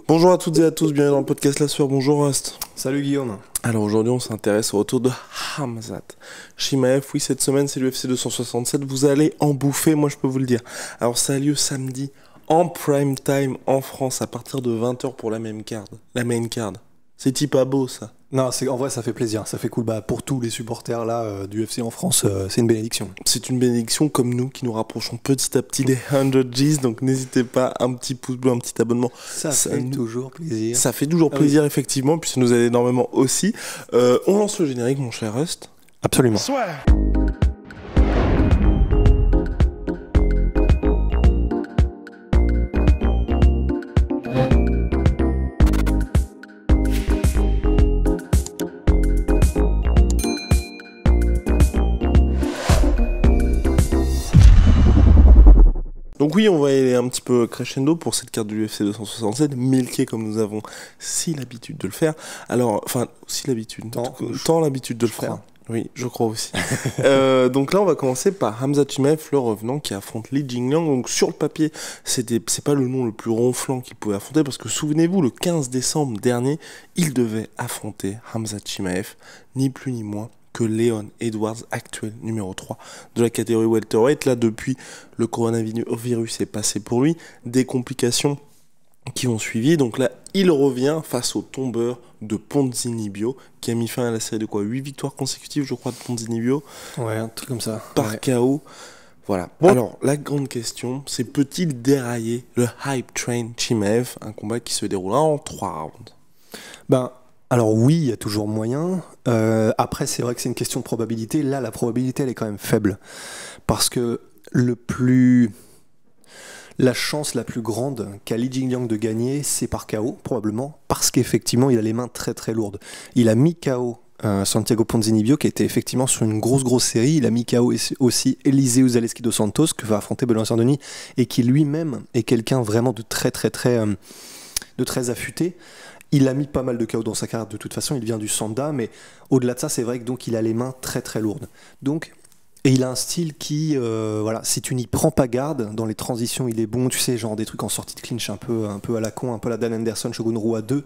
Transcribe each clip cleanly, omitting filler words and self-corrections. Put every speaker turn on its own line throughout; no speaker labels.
Bonjour à toutes et à tous, bienvenue dans le podcast La Sueur. Bonjour Rust.
Salut Guillaume.
Alors aujourd'hui on s'intéresse au retour de Khamzat Chimaev. Oui, cette semaine c'est l'UFC 267, vous allez en bouffer, moi je peux vous le dire. Alors ça a lieu samedi en prime time en France à partir de 20h pour la main card. C'est pas beau ça.
Non, en vrai ça fait plaisir, ça fait cool. Pour tous les supporters là du UFC en France, c'est une bénédiction.
C'est une bénédiction comme nous qui nous rapprochons petit à petit des 100 Gs, donc n'hésitez pas, un petit pouce bleu, un petit abonnement.
Ça fait toujours plaisir.
Ça fait toujours plaisir effectivement, puis ça nous aide énormément aussi. On lance le générique mon cher Rust.
Absolument.
Swear.
Donc oui, on va aller un petit peu crescendo pour cette carte du UFC 267, milquée comme nous avons si l'habitude de le faire. Alors, enfin, si l'habitude, tant l'habitude de le faire. Oui, je crois aussi. Donc là, on va commencer par Khamzat Chimaev, le revenant, qui affronte Li Jingliang. Donc sur le papier, c'est pas le nom le plus ronflant qu'il pouvait affronter, parce que souvenez-vous, le 15 décembre dernier, il devait affronter Khamzat Chimaev, ni plus ni moins que Leon Edwards, actuel numéro 3 de la catégorie welterweight. Là, depuis, le coronavirus est passé pour lui, des complications qui ont suivi. Donc là, il revient face au tombeur de Ponzinibbio, qui a mis fin à la série de 8 victoires consécutives, je crois, de Ponzinibbio.
Ouais, un truc comme ça.
Par KO. Voilà. Bon. Alors, la grande question, c'est peut-il dérailler le Hype Train Chimaev, un combat qui se déroulera en 3 rounds?
Alors oui, il y a toujours moyen. Après, c'est vrai que c'est une question de probabilité. Là, la probabilité, elle est quand même faible. Parce que la chance la plus grande qu'a Li Jingliang de gagner, c'est par KO, probablement. Parce qu'effectivement, il a les mains très très lourdes. Il a mis KO Santiago Ponzinibbio, qui était effectivement sur une grosse série. Il a mis KO aussi Eliseu Zaleski dos Santos, que va affronter Benoît Saint-Denis, et qui lui-même est quelqu'un vraiment de très affûté. Il a mis pas mal de KO dans sa carrière de toute façon, il vient du Sanda, mais au-delà de ça, c'est vrai que donc il a les mains très très lourdes. Et il a un style qui, si tu n'y prends pas garde, dans les transitions il est bon, tu sais, genre des trucs en sortie de clinch un peu à la con, un peu à la Dan Anderson, Shogun Rua 2,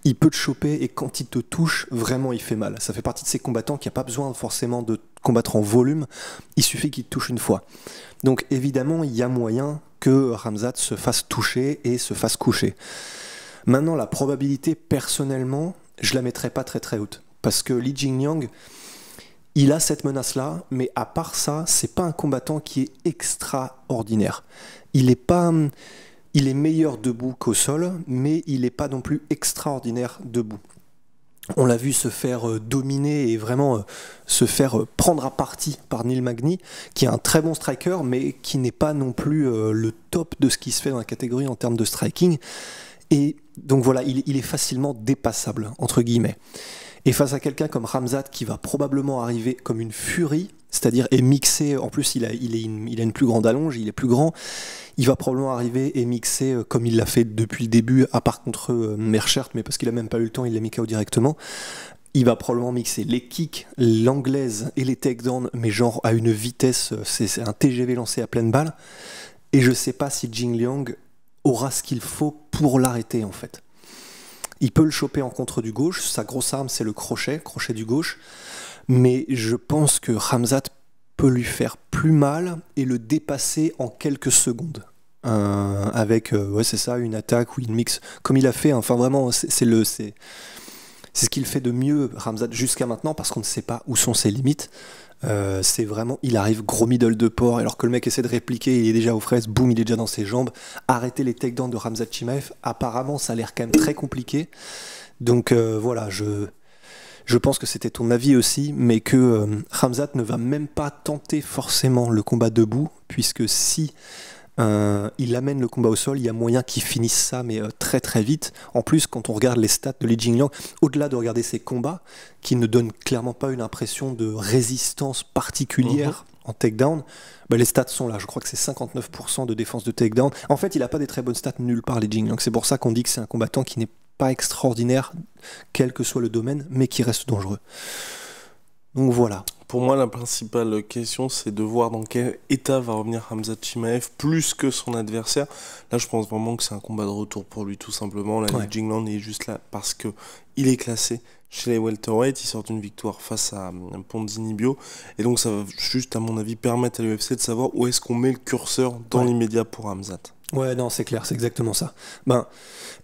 il peut te choper et quand il te touche, vraiment il fait mal. Ça fait partie de ces combattants qui n'a pas besoin forcément de combattre en volume, il suffit qu'il te touche une fois. Donc évidemment, il y a moyen que Khamzat se fasse toucher et se fasse coucher. Maintenant, la probabilité, personnellement, je la mettrais pas très très haute. Parce que Li Jingliang, il a cette menace-là, mais à part ça, c'est pas un combattant qui est extraordinaire. Il est meilleur debout qu'au sol, mais il n'est pas non plus extraordinaire debout. On l'a vu se faire dominer et vraiment se faire prendre à partie par Neil Magny, qui est un très bon striker, mais qui n'est pas non plus le top de ce qui se fait dans la catégorie en termes de striking. Et donc voilà, il est facilement dépassable, entre guillemets. Et face à quelqu'un comme Khamzat qui va probablement arriver comme une furie, c'est-à-dire est mixé, en plus il a une plus grande allonge, il est plus grand, il va probablement arriver et mixer comme il l'a fait depuis le début, à part contre Merchert, mais parce qu'il a même pas eu le temps, il l'a mis KO directement. Il va probablement mixer les kicks, l'anglaise et les takedowns, mais genre à une vitesse, c'est un TGV lancé à pleine balle. Et je sais pas si Jingliang aura ce qu'il faut pour l'arrêter en fait. Il peut le choper en contre du gauche, sa grosse arme c'est le crochet du gauche, mais je pense que Khamzat peut lui faire plus mal et le dépasser en quelques secondes. Avec, c'est ça, une attaque ou une mix, comme il a fait, enfin vraiment, c'est ce qu'il fait de mieux Khamzat jusqu'à maintenant, parce qu'on ne sait pas où sont ses limites. C'est vraiment, il arrive gros middle de porc alors que le mec essaie de répliquer, il est déjà aux fraises, boum, il est déjà dans ses jambes. Arrêter les takedowns de Khamzat Chimaev, apparemment ça a l'air quand même très compliqué. Donc voilà, je pense que c'était ton avis aussi, mais que Khamzat ne va même pas tenter forcément le combat debout, puisque si il amène le combat au sol, il y a moyen qu'il finisse ça, mais très très vite. En plus, quand on regarde les stats de Li Jingliang, au-delà de regarder ses combats, qui ne donnent clairement pas une impression de résistance particulière en takedown, les stats sont là. Je crois que c'est 59% de défense de takedown. En fait, il n'a pas des très bonnes stats nulle part, Li Jingliang. C'est pour ça qu'on dit que c'est un combattant qui n'est pas extraordinaire, quel que soit le domaine, mais qui reste dangereux. Donc voilà.
Pour moi, la principale question, c'est de voir dans quel état va revenir Khamzat Chimaev plus que son adversaire. Là, je pense vraiment que c'est un combat de retour pour lui, tout simplement. Là, Li Jingliang est juste là parce que il est classé chez les welterweight. Il sort d'une victoire face à Ponzinibbio. Et donc, ça va juste, à mon avis, permettre à l'UFC de savoir où est-ce qu'on met le curseur dans l'immédiat pour Khamzat.
Ouais, non, c'est clair, c'est exactement ça.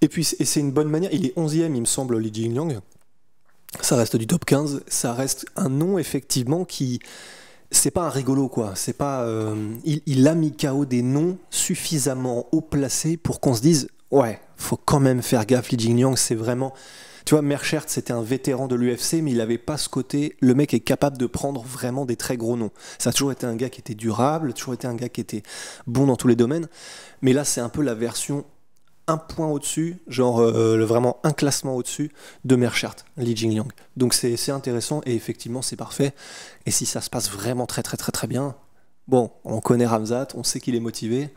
Et puis, c'est une bonne manière. Il est 11e, il me semble, Li Jingliang. Ça reste du top 15, ça reste un nom effectivement qui... C'est pas un rigolo quoi, c'est pas... Il a mis KO des noms suffisamment haut placés pour qu'on se dise ouais, faut quand même faire gaffe, Li Jingliang, c'est vraiment... Tu vois, Merchert, c'était un vétéran de l'UFC, mais il avait pas ce côté... Le mec est capable de prendre vraiment des très gros noms. Ça a toujours été un gars qui était durable, toujours été un gars qui était bon dans tous les domaines, mais là c'est un peu la version... un point au-dessus, genre vraiment un classement au-dessus de Merchert, Li Jingliang. Donc c'est intéressant et effectivement c'est parfait. Et si ça se passe vraiment très très très très bien, bon, on connaît Khamzat, on sait qu'il est motivé.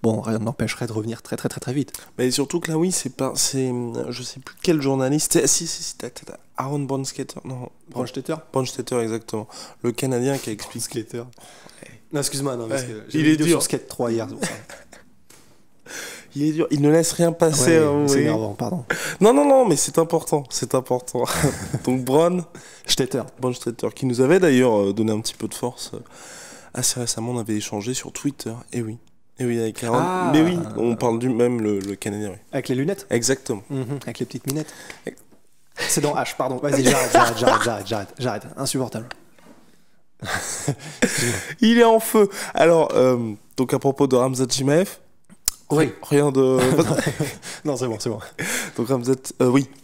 Bon, rien n'empêcherait de revenir très très très très vite.
Mais surtout que là, oui, c'est je sais plus quel journaliste. Si, Aaron Brandstetter, non. Brandstetter, exactement. Le Canadien qui a expliqué.
Non, excuse-moi, non, parce que j'ai
il est dur
sur Skate 3 hier.
Il est dur, il ne laisse rien passer.
Ouais, c'est énervant, pardon.
Non, mais c'est important. Donc
Brandstetter,
qui nous avait d'ailleurs donné un petit peu de force assez récemment. On avait échangé sur Twitter. Et oui, avec Aaron. Mais oui, on parle du même le Canadien. Oui.
Avec les lunettes.
Exactement.
Avec les petites minettes. C'est dans H, pardon. Vas-y, j'arrête. Insupportable.
Il est en feu. Alors, donc à propos de Khamzat Chimaev.
Oui.
Rien de...
Non, c'est bon.
Donc Khamzat,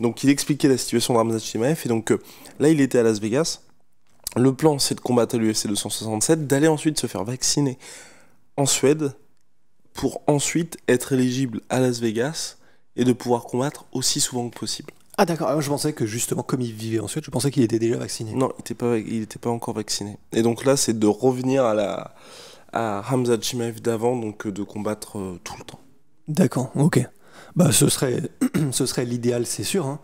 donc il expliquait la situation de Khamzat Chimaev, et donc là il était à Las Vegas. Le plan c'est de combattre à l'UFC 267, d'aller ensuite se faire vacciner en Suède, pour ensuite être éligible à Las Vegas, et de pouvoir combattre aussi souvent que possible.
Ah d'accord, alors, je pensais que justement comme il vivait en Suède, je pensais qu'il était déjà vacciné.
Non, il était pas encore vacciné. Et donc là c'est de revenir à Khamzat Chimaev d'avant, donc de combattre tout le temps.
D'accord, ok. Ce serait l'idéal, c'est sûr. Hein.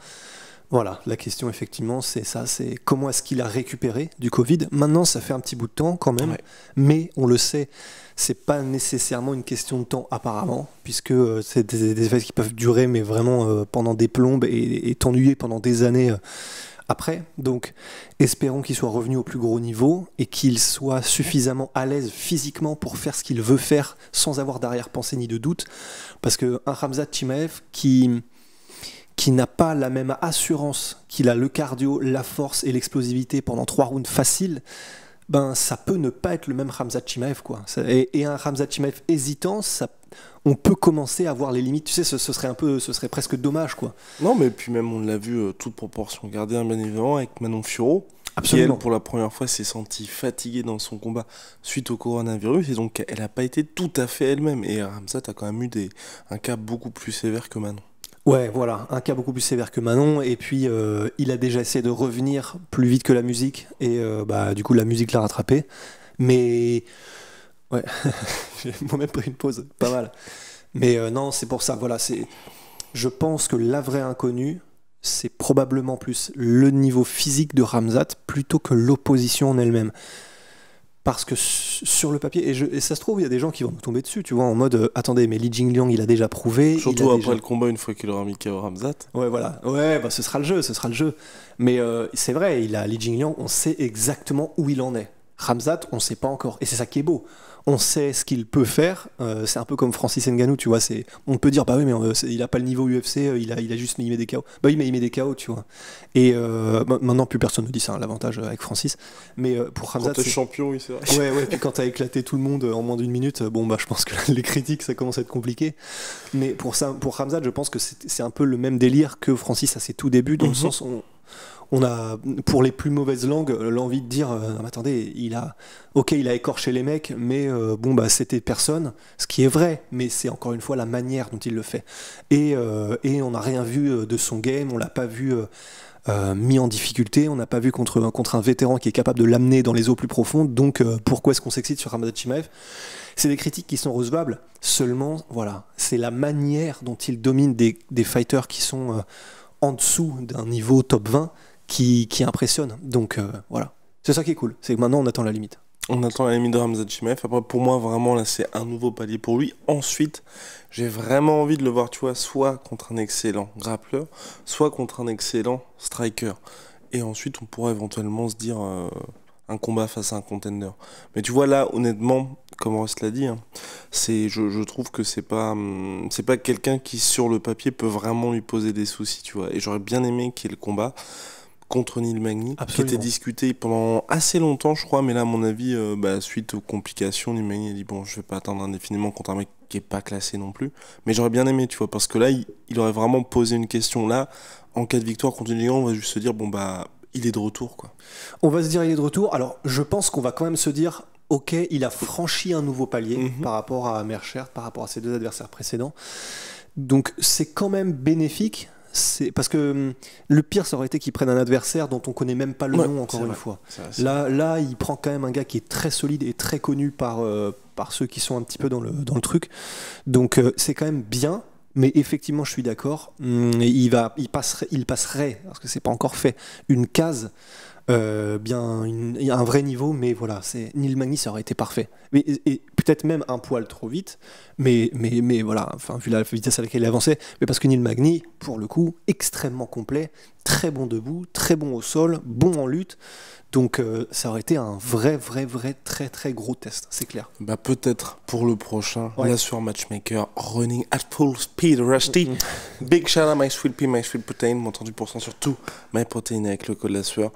Voilà, la question effectivement, c'est ça, c'est comment est-ce qu'il a récupéré du Covid. Maintenant, ça fait un petit bout de temps quand même, mais on le sait, c'est pas nécessairement une question de temps apparemment, puisque c'est des effets qui peuvent durer, mais vraiment pendant des plombes et t'ennuyer pendant des années. Après, donc espérons qu'il soit revenu au plus gros niveau et qu'il soit suffisamment à l'aise physiquement pour faire ce qu'il veut faire sans avoir d'arrière-pensée ni de doute, parce qu'un Khamzat Chimaev qui n'a pas la même assurance, qu'il a le cardio, la force et l'explosivité pendant 3 rounds faciles, ça peut ne pas être le même Khamzat Chimaev quoi. Et un Khamzat Chimaev hésitant, on peut commencer à voir les limites. Tu sais, ce serait presque dommage quoi.
Non, mais puis même on l'a vu, toute proportion gardée, bien évidemment, avec Manon Fiorot.
Absolument.
Qui, elle, pour la première fois, s'est sentie fatiguée dans son combat suite au coronavirus, et donc elle n'a pas été tout à fait elle-même. Et Khamzat a quand même eu un cas beaucoup plus sévère que Manon.
Ouais, voilà, un cas beaucoup plus sévère que Manon, et puis il a déjà essayé de revenir plus vite que la musique, et du coup la musique l'a rattrapé, mais ouais, j'ai moi-même pris une pause, pas mal, mais non, c'est pour ça, voilà, je pense que la vraie inconnue, c'est probablement plus le niveau physique de Khamzat plutôt que l'opposition en elle-même. Parce que sur le papier, et ça se trouve, il y a des gens qui vont nous tomber dessus, tu vois, en mode attendez, mais Li Jingliang, il a déjà prouvé.
Surtout après le combat, une fois qu'il aura mis KO Khamzat.
Ouais, voilà. Ouais, ce sera le jeu. Mais c'est vrai, Li Jingliang, on sait exactement où il en est. Khamzat, on ne sait pas encore. Et c'est ça qui est beau. On sait ce qu'il peut faire. C'est un peu comme Francis Ngannou, tu vois. On peut dire, bah oui, mais il n'a pas le niveau UFC, il a juste mis des KO. Bah oui, mais il met des KO, tu vois. Et maintenant, plus personne ne dit ça, l'avantage avec Francis. Mais pour Khamzat.
Quand t'es champion, oui, c'est vrai.
Ouais, puis quand t'as éclaté tout le monde en moins d'une minute, je pense que les critiques, ça commence à être compliqué. Mais pour Khamzat, je pense que c'est un peu le même délire que Francis à ses tout débuts, dans le sens où on a, pour les plus mauvaises langues, l'envie de dire attendez, il a écorché les mecs, mais c'était personne, ce qui est vrai, mais c'est encore une fois la manière dont il le fait. Et on n'a rien vu de son game, on l'a pas vu mis en difficulté, on n'a pas vu contre un vétéran qui est capable de l'amener dans les eaux plus profondes, donc pourquoi est-ce qu'on s'excite sur Khamzat Chimaev? C'est des critiques qui sont recevables, seulement, voilà, c'est la manière dont il domine des fighters qui sont en dessous d'un niveau top 20 qui impressionne. Donc voilà. C'est ça qui est cool, c'est que maintenant on attend la limite.
On attend la limite de Khamzat Chimaev. Après, pour moi, vraiment, là, c'est un nouveau palier pour lui. Ensuite, j'ai vraiment envie de le voir, tu vois, soit contre un excellent grappleur, soit contre un excellent striker. Et ensuite, on pourra éventuellement se dire un combat face à un contender. Mais tu vois, là, honnêtement, comme Ross l'a dit, hein, je trouve que c'est pas quelqu'un qui, sur le papier, peut vraiment lui poser des soucis, tu vois. Et j'aurais bien aimé qu'il y ait le combat contre Neil Magny, qui était discuté pendant assez longtemps, je crois, mais là, à mon avis, suite aux complications, Neil Magny a dit bon, je vais pas attendre indéfiniment contre un mec qui est pas classé non plus, mais j'aurais bien aimé, tu vois, parce que là, il aurait vraiment posé une question. Là, en cas de victoire contre Neil Magny, on va juste se dire bon bah, il est de retour, quoi.
On va se dire il est de retour. Alors, je pense qu'on va quand même se dire ok, il a franchi un nouveau palier par rapport à Meerschaert, par rapport à ses 2 adversaires précédents. Donc, c'est quand même bénéfique. Parce que le pire, ça aurait été qu'il prenne un adversaire dont on connaît même pas le nom, encore une fois. Là, il prend quand même un gars qui est très solide et très connu par ceux qui sont un petit peu dans le truc. Donc c'est quand même bien, mais effectivement, je suis d'accord. Il passerait, parce que c'est pas encore fait, une case. Il y a un vrai niveau, mais voilà, Neil Magny, ça aurait été parfait. Et peut-être même un poil trop vite, mais voilà, enfin, vu la vitesse à laquelle il avançait, mais parce que Neil Magny, pour le coup, extrêmement complet, très bon debout, très bon au sol, bon en lutte. Donc ça aurait été un vrai, très très gros test, c'est clair.
Bah peut-être pour le prochain, là sur Matchmaker, running at full speed, Rusty. Big shout out my sweet pea, my sweet protein, mon 38% sur tout, my protein avec le code de la sueur.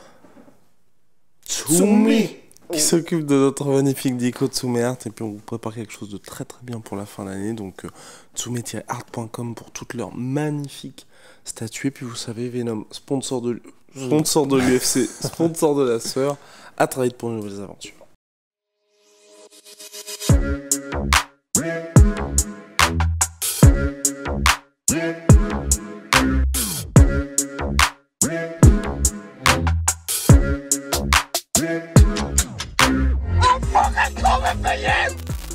Tsumi qui s'occupe de notre magnifique dico Tsume Art, et puis on vous prépare quelque chose de très très bien pour la fin de l'année, donc tsume-art.com pour toutes leurs magnifiques statues. Et puis vous savez, Venom, sponsor de l'UFC, sponsor de la sœur, à très vite pour de nouvelles aventures.
Come